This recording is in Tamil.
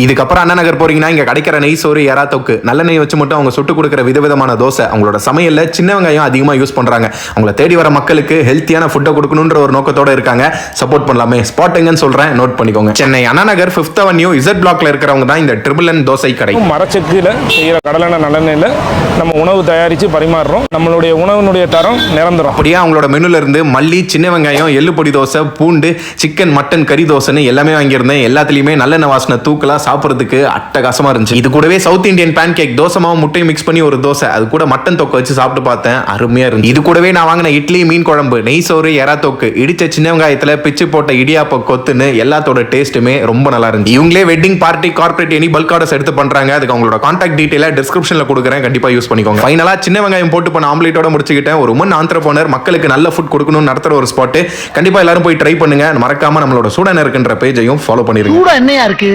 இதுக்கப்புறம் அண்ணா நகர் போறீங்கன்னா இங்க கிடைக்கிற நெய் சோறு எறா தொக்கு நல்ல நெய் வச்சு மட்டும் அவங்க சுட்டு கொடுக்குற விதவிதமான தோசை அவங்களோட சமையல்ல சின்ன வெங்காயம் அதிகமா யூஸ் பண்றாங்க. அவங்கள தேடி வர மக்களுக்கு ஹெல்த்தியான ஃபுட்டை கொடுக்கணுன்ற ஒரு நோக்கத்தோட இருக்காங்க. சப்போர்ட் பண்ணலாமே. ஸ்பாட் எங்கன்னு சொல்றேன், நோட் பண்ணிக்கோங்க. Chennai Anna Nagar 5th avenue Z பிளாக்ல இருக்கிறவங்க தான் இந்த ட்ரிபிள் என் தோசை கடை. மரச்செக்குல செய்யற கடலெண்ணெய் நல்லெண்ணெயில நம்ம உணவு தயாரிச்சு பரிமாறுறோம். நம்மளுடைய உணவினுடைய தரம் நிரந்தரம். அப்படியே அவங்களோட மெனுல இருந்து மல்லி, சின்ன வெங்காயம், எள்ளு பொடி தோசை, பூண்டு, சிக்கன், மட்டன், கறி தோசைன்னு எல்லாமே வாங்கியிருந்தேன். எல்லாத்துலயுமே நல்லெண்ணெய் வாசனை தூக்கலா சாப்பிடுறதுக்கு அட்டகாசமா இருந்துச்சு. இது கூடவே south Indian pancake, dosa மாவு முட்டையும் மிக்ஸ் பண்ணி ஒரு தோசை, அது கூட மட்டன் தொக்கு வச்சு சாப்பிட்டு பார்த்தேன், அருமையா இருந்துச்சு. இது கூடவே நான் வாங்கின இட்லி, மீன் குழம்பு, நெய் சோறு, எறா தொக்கு, இடிச்ச சின்ன வெங்காயத்துல பிச்சு போட்ட இடியாப்ப கொத்துன்னு எல்லாத்தோட டேஸ்ட்டுமே ரொம்ப நல்லா இருந்துச்சு. இவங்களே wedding party, corporate any bulk orders எடுத்து பண்றாங்க. அதுக்கு அவங்களோட கான்டாக்ட் டீடைல டிஸ்கிரிப்ஷன்ல கொடுக்குறேன், கண்டிப்பா யூஸ் பண்ணிக்கோங்க. ஃபைனலா சின்ன வெங்காயம் போட்டு பண்ண ஆம்லேட்டோட முடிச்சுக்கிட்டேன். ஒரு உமன் ஆண்டர்பிரனர் மக்களுக்கு நல்ல ஃபுட் கொடுக்கணும்னு நடத்துற ஒரு ஸ்பாட். கண்டிப்பா எல்லாரும் போய் ட்ரை பண்ணுங்க. மறக்காம நம்மளோட சூடான இருக்குன்ற பேஜையும் ஃபாலோ பண்ணிருங்க. என்னையா இருக்கு